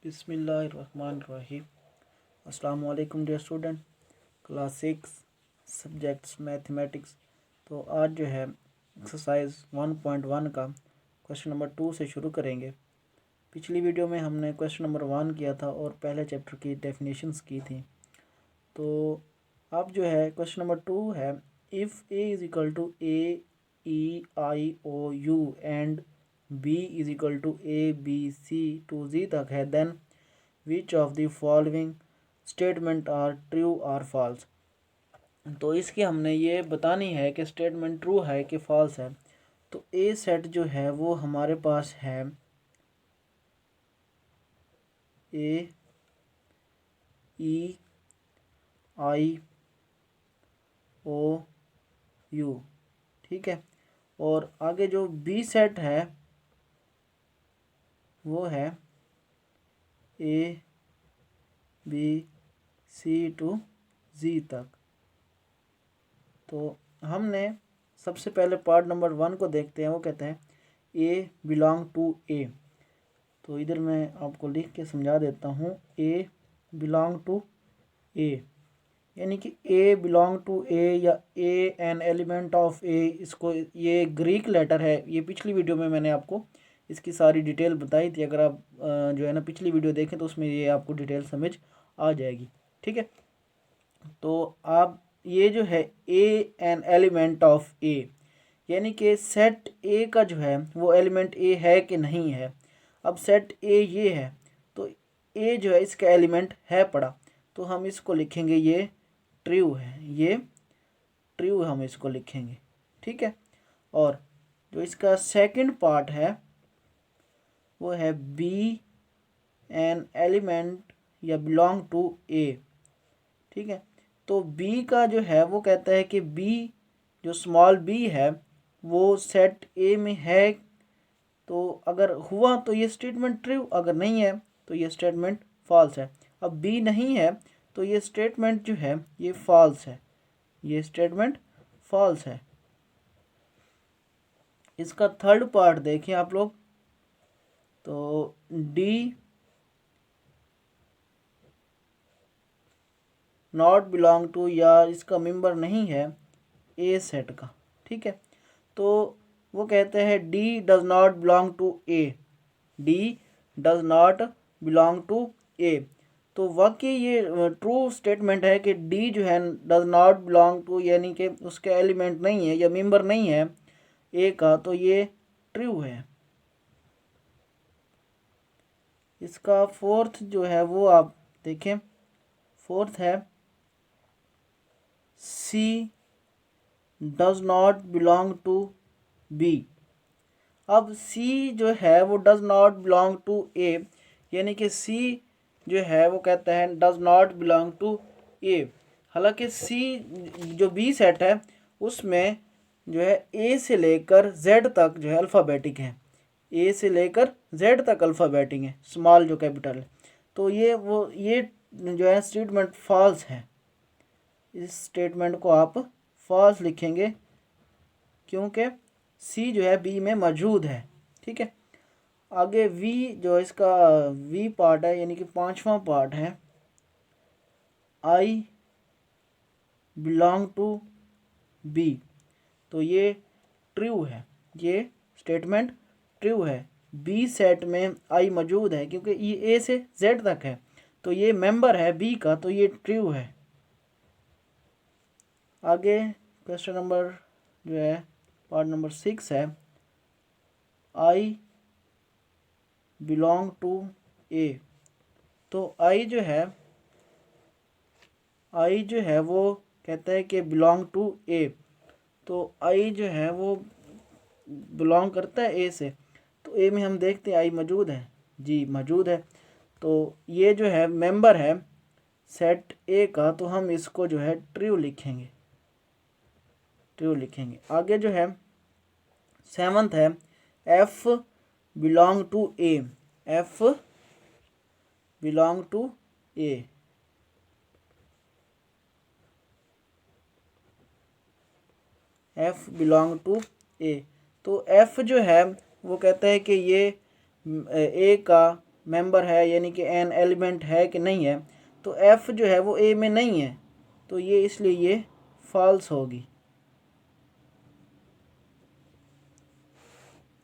बिस्मिल्लाहिर्रहमानिर्रहीम। अस्सलाम वालेकुम dear student, class 6 subjects mathematics. तो आज जो है एक्सरसाइज 1.1 का क्वेश्चन नंबर 2 से शुरू करेंगे। पिछली वीडियो में हमने क्वेश्चन नंबर 1 किया था और पहले चैप्टर की डेफिनेशंस की थी। तो अब जो है क्वेश्चन नंबर 2 है, if A is equal to A E I O U and B is equal to A B C to G तक है, then which of the following statement are true or false. तो इसकी हमने ये बतानी है कि स्टेटमेंट ट्रू है कि फॉल्स है। तो ए सेट जो है वो हमारे पास है ए ई आई ओ यू, ठीक है। और आगे जो बी सेट है वो है ए बी सी टू जी तक। तो हमने सबसे पहले पार्ट नंबर 1 को देखते हैं। वो कहते हैं ए बिलोंग टू ए। तो इधर मैं आपको लिख के समझा देता हूँ, ए बिलोंग टू ए, यानी कि ए बिलोंग टू ए या ए एन एलिमेंट ऑफ ए। इसको ये ग्रीक लेटर है। ये पिछली वीडियो में मैंने आपको इसकी सारी डिटेल बताई थी। अगर आप जो है ना पिछली वीडियो देखें तो उसमें ये आपको डिटेल समझ आ जाएगी, ठीक है। तो आप ये जो है ए एन एलिमेंट ऑफ ए, यानी कि सेट ए का जो है वो एलिमेंट ए है कि नहीं है। अब सेट ए ये है तो ए जो है इसका एलिमेंट है पड़ा, तो हम इसको लिखेंगे ये ट्रू है, ये ट्रू हम इसको लिखेंगे, ठीक है। और जो इसका सेकंड पार्ट है वो है बी एन एलिमेंट या बिलोंग टू ए, ठीक है। तो बी का जो है वो कहता है कि बी जो स्मॉल बी है वो सेट ए में है। तो अगर हुआ तो ये स्टेटमेंट ट्रू, अगर नहीं है तो ये स्टेटमेंट फॉल्स है। अब बी नहीं है तो ये स्टेटमेंट जो है ये फॉल्स है, ये स्टेटमेंट फॉल्स है। इसका थर्ड पार्ट देखें आप लोग, तो डी नॉट बिलोंग टू, या इसका मेंबर नहीं है ए सेट का, ठीक है। तो वो कहते हैं D does not belong to A, D does not belong to A. तो वाकई ये ट्रू स्टेटमेंट है कि डी जो है डज नॉट बिलोंग टू, यानी कि उसके एलिमेंट नहीं है या मेंबर नहीं है ए का, तो ये ट्रू है। इसका फोर्थ जो है वो आप देखें, फोर्थ है C does not belong to B. अब सी जो है वो does not belong to A, यानी कि सी जो है वो कहता है does not belong to A. हालांकि सी जो बी सेट है उसमें जो है ए से लेकर जेड तक जो है अल्फ़ाबेटिक है, ए से लेकर जेड तक अल्फ़ाबेटिक है, स्मॉल जो कैपिटल है। तो ये जो है स्टेटमेंट फॉल्स है। इस स्टेटमेंट को आप फॉल्स लिखेंगे क्योंकि सी जो है बी में मौजूद है, ठीक है। आगे वी जो इसका वी पार्ट है, यानी कि पांचवा पार्ट है, आई बिलोंग टू बी। तो ये ट्रू है, ये स्टेटमेंट ट्रू है। बी सेट में आई मौजूद है क्योंकि ये ए से जेड तक है, तो ये मेंबर है बी का, तो ये ट्रू है। आगे क्वेश्चन नंबर जो है पार्ट नंबर 6 है, आई बिलोंग टू ए। तो आई जो है वो कहता है कि बिलोंग टू ए। तो आई जो है वो बिलोंग करता है ए से, तो ए में हम देखते हैं आई मौजूद है, जी मौजूद है। तो ये जो है मेंबर है सेट ए का, तो हम इसको जो है ट्रू लिखेंगे, ट्रू लिखेंगे। आगे जो है सेवंथ है F belong to A, F belong to A. F belong to A. तो एफ जो है वो कहता है कि ये ए का मेंबर है यानी कि एन एलिमेंट है कि नहीं है, तो एफ जो है वो ए में नहीं है, तो ये इसलिए ये फॉल्स होगी।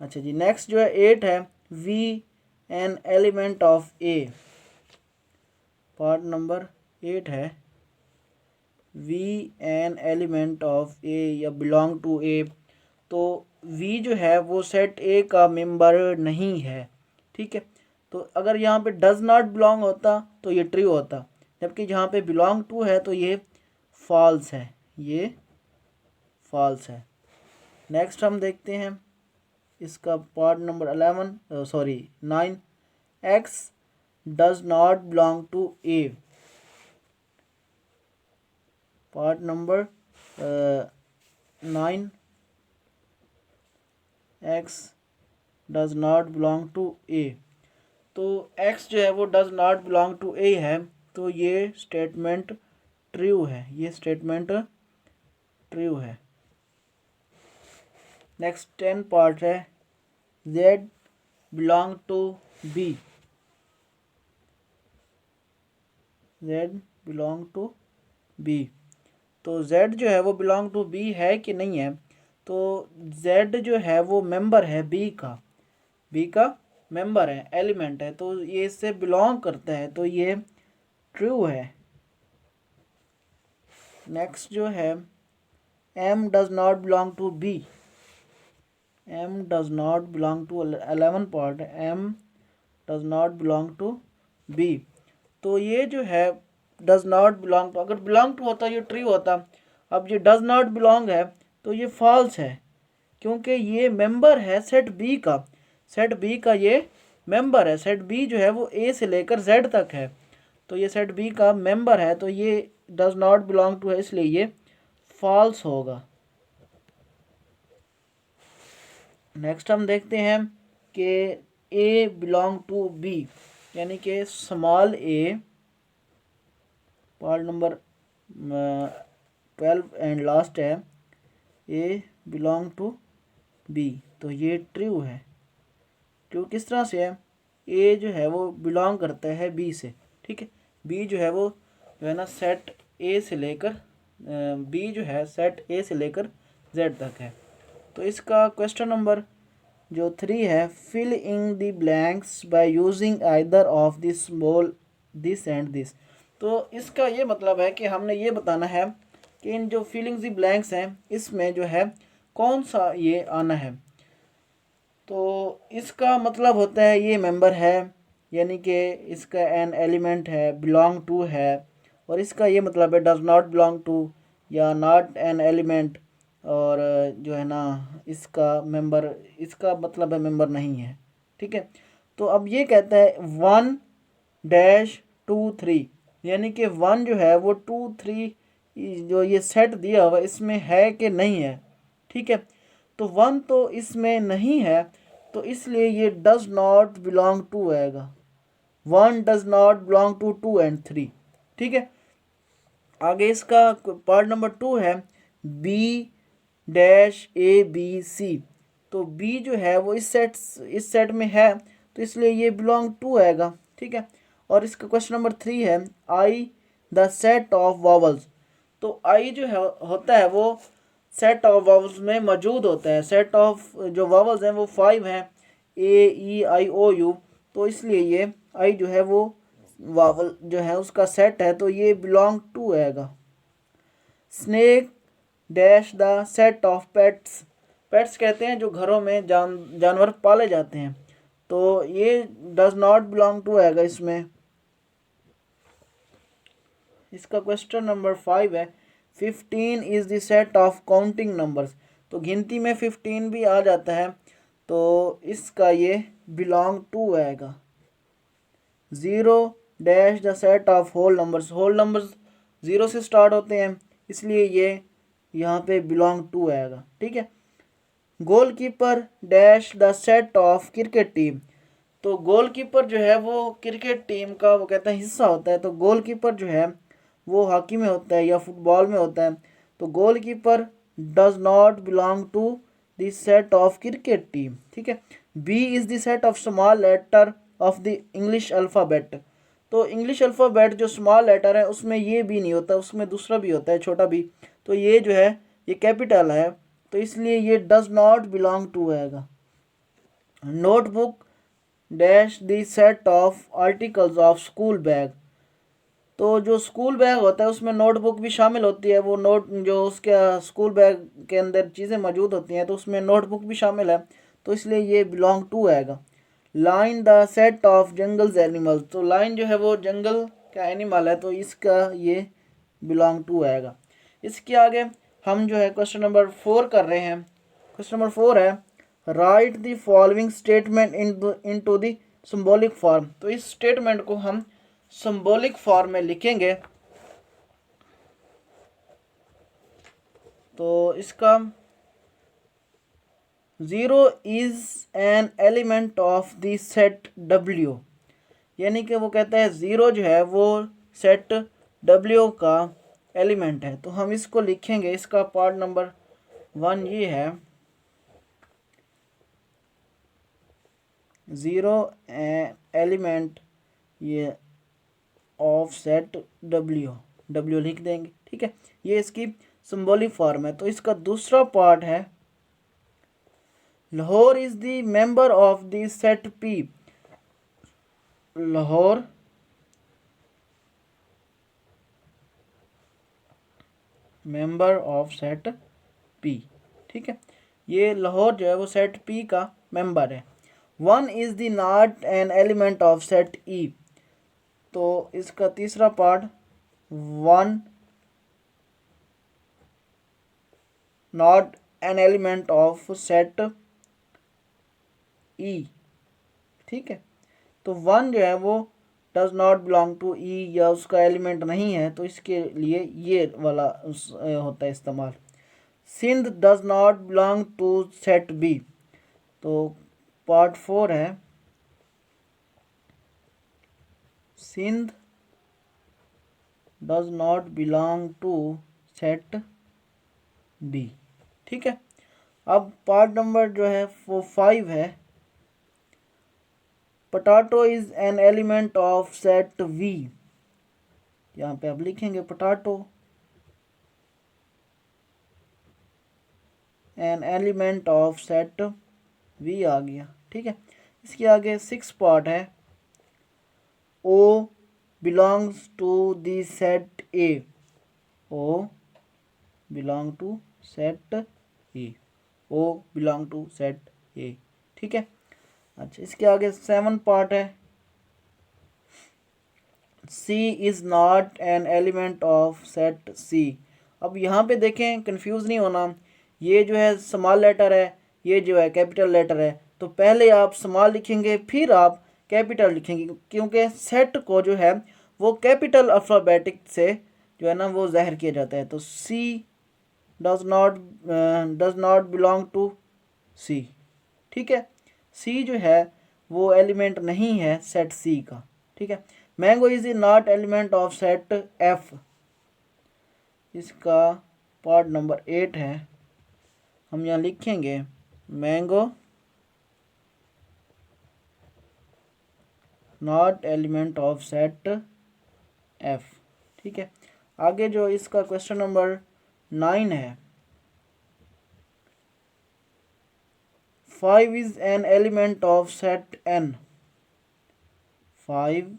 अच्छा जी, नेक्स्ट जो है 8 है, V N element of A. Part number 8 है, वी एन एलिमेंट ऑफ ए या बिलोंग टू ए। तो वी जो है वो सेट ए का मेंबर नहीं है, ठीक है। तो अगर यहाँ पे डज नॉट बिलोंग होता तो ये ट्रू होता, जबकि जहाँ पे बिलोंग टू है तो ये फॉल्स है, ये फॉल्स है। नेक्स्ट हम देखते हैं इसका part number 9, X does not belong to A. Part number 9, X does not belong to A. तो एक्स जो है वो does not belong to A है, तो ये स्टेटमेंट ट्रू है, ये स्टेटमेंट ट्रू है। नेक्स्ट 10 पार्ट है, Z belong to B. Z belong to B, तो जेड जो है वो बिलोंग टू बी है कि नहीं है, तो जेड जो है वो मेंबर है बी का मेंबर है, एलिमेंट है, तो ये इससे बिलोंग करता है, तो ये ट्रू है। नेक्स्ट जो है M does not belong to B. M does not belong to 11 part, M does not belong to B. तो ये जो है डज नॉट बिलोंग टू, अगर बिलोंग टू होता ये ट्रू होता। अब ये डज नॉट बिलोंग है तो ये फॉल्स है, क्योंकि ये मेंबर है सेट बी का, सेट बी का ये मेंबर है। सेट बी जो है वो ए से लेकर जेड तक है, तो ये सेट बी का मेंबर है, तो ये डज नॉट बिलोंग टू है, इसलिए ये फॉल्स होगा। नेक्स्ट हम देखते हैं कि ए बिलोंग टू बी, यानी कि small A, part number 12 and last है, ए बिलोंग टू बी, तो ये ट्रू है। ट्रू किस तरह से है, ए जो है वो बिलोंग करता है बी से, ठीक है। बी जो है वो जो है ना सेट ए से लेकर बी जो है सेट ए से लेकर जेड तक है। तो इसका क्वेश्चन नंबर जो 3 है, fill in the blanks by using either of this small this and this. तो इसका ये मतलब है कि हमने ये बताना है कि इन जो फिलिंग द ब्लैंक्स हैं इसमें जो है कौन सा ये आना है। तो इसका मतलब होता है ये मेंबर है, यानी कि इसका एन एलिमेंट है, बिलोंग टू है, और इसका ये मतलब है डज नॉट बिलोंग टू या नॉट एन एलिमेंट, और जो है ना इसका मेंबर, इसका मतलब है मेंबर नहीं है, ठीक है। तो अब ये कहता है 1-2-3, यानी कि 1 जो है वो 2-3 जो ये सेट दिया हुआ इसमें है कि नहीं है, ठीक है। तो 1 तो इसमें नहीं है, तो इसलिए ये डज नॉट बिलोंग टू आएगा। 1 does not belong to 2 and 3, ठीक है। आगे इसका पार्ट नंबर 2 है, B-ABC। तो बी जो है वो इस सेट में है, तो इसलिए ये बिलोंग टू आएगा, ठीक है। और इसका क्वेश्चन नंबर 3 है, I the set of vowels. तो आई जो है होता है वो सेट ऑफ वॉवल्स में मौजूद होता है। सेट ऑफ जो वॉवल्स हैं वो 5 हैं, A-E-I-O-U, तो इसलिए ये आई जो है वो वावल जो है उसका सेट है, तो ये बिलोंग टू आएगा। Snake dash the set of pets. Pets कहते हैं जो घरों में जानवर पाले जाते हैं, तो ये डज नॉट बिलोंग टू आएगा इसमें। इसका क्वेश्चन नंबर 5 है, 15 is the set of counting numbers. तो गिनती में 15 भी आ जाता है, तो इसका ये बिलोंग टू आएगा। 0 dash the set of whole numbers. Whole numbers 0 से स्टार्ट होते हैं, इसलिए ये यहाँ पे बिलोंग टू आएगा, ठीक है। Goalkeeper dash the set of cricket team. तो गोलकीपर जो है वो क्रिकेट टीम का वो कहते हैं हिस्सा होता है, तो गोलकीपर जो है वो हॉकी में होता है या फुटबॉल में होता है, तो goalkeeper does not belong to the set of cricket team, ठीक है। B is the set of small letter of the English alphabet. तो इंग्लिश अल्फ़ाबेट जो स्मॉल लेटर है उसमें ये भी नहीं होता, उसमें दूसरा भी होता है, छोटा भी। तो ये जो है ये कैपिटल है, तो इसलिए ये डज नॉट बिलोंग टू आएगा। Notebook dash the set of articles of school bag. तो जो स्कूल बैग होता है उसमें नोटबुक भी शामिल होती है, वो नोट जो उसके स्कूल बैग के अंदर चीज़ें मौजूद होती हैं तो उसमें नोटबुक भी शामिल है, तो इसलिए ये बिलोंग टू आएगा। Line the set of jungles animals. तो लाइन जो है वो जंगल का एनिमल है, तो इसका ये बिलोंग टू आएगा। इसके आगे हम जो है क्वेश्चन नंबर 4 कर रहे हैं। क्वेश्चन नंबर 4 है write the following statement in to the symbolic form. तो इस स्टेटमेंट को हम सिंबॉलिक फॉर्म में लिखेंगे। तो इसका 0 is an element of the set W, यानी कि वो कहता है 0 जो है वो सेट W का एलिमेंट है। तो हम इसको लिखेंगे, इसका पार्ट नंबर 1 ये है 0 एलिमेंट ये ऑफ सेट W लिख देंगे, ठीक है। ये इसकी सिंबॉलिक फॉर्म है। तो इसका दूसरा पार्ट है Lahore is the member of the set P। Lahore member of set P, ठीक है। ये लाहौर जो है वो सेट P का मेंबर है। 1 is the not an element of set E। तो इसका तीसरा part 1 not an element of set E, ठीक है। तो 1 जो है वो does not belong to E या उसका एलिमेंट नहीं है, तो इसके लिए ये वाला होता है इस्तेमाल। Sindh does not belong to set B। तो पार्ट 4 है Sindh does not belong to set B, ठीक है। अब पार्ट नंबर जो है वो 5 है potato is an element of set V। यहाँ पे आप लिखेंगे potato an element of set V आ गया, ठीक है। इसके आगे 6 पार्ट है O belongs to the set A। O belong to set A। O belong to set A, ठीक है। अच्छा, इसके आगे 7 पार्ट है C is not an element of set C। अब यहाँ पे देखें, कंफ्यूज नहीं होना, ये जो है स्मॉल लेटर है, ये जो है कैपिटल लेटर है। तो पहले आप स्मॉल लिखेंगे फिर आप कैपिटल लिखेंगे, क्योंकि सेट को जो है वो कैपिटल अल्फ़ाबेटिक से जो है ना वो ज़ाहिर किया जाता है। तो C does not belong to C, ठीक है। C जो है वो एलिमेंट नहीं है सेट C का, ठीक है। Mango is not element of set F। इसका पार्ट नंबर 8 है, हम यहाँ लिखेंगे mango not element of set F, ठीक है। आगे जो इसका क्वेश्चन नंबर 9 है 5 is an element of set N। 5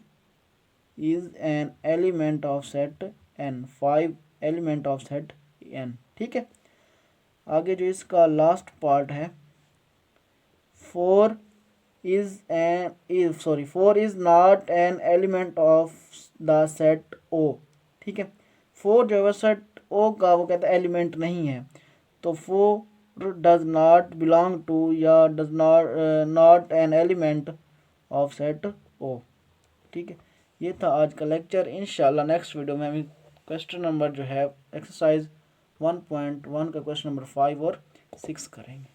is an element of set N। 5 element of set N, ठीक है। आगे जो इसका लास्ट पार्ट है 4 is not an element of the set O, ठीक है। 4 जो है सेट O का वो कहता है एलिमेंट नहीं है, तो 4 डज नॉट बिलोंग टू या does not an element of set O, ठीक है। ये था आज का लेक्चर। इंशाल्लाह नेक्स्ट वीडियो में हम क्वेश्चन नंबर जो है एक्सरसाइज 1.1 का क्वेश्चन नंबर 5 और 6 करेंगे।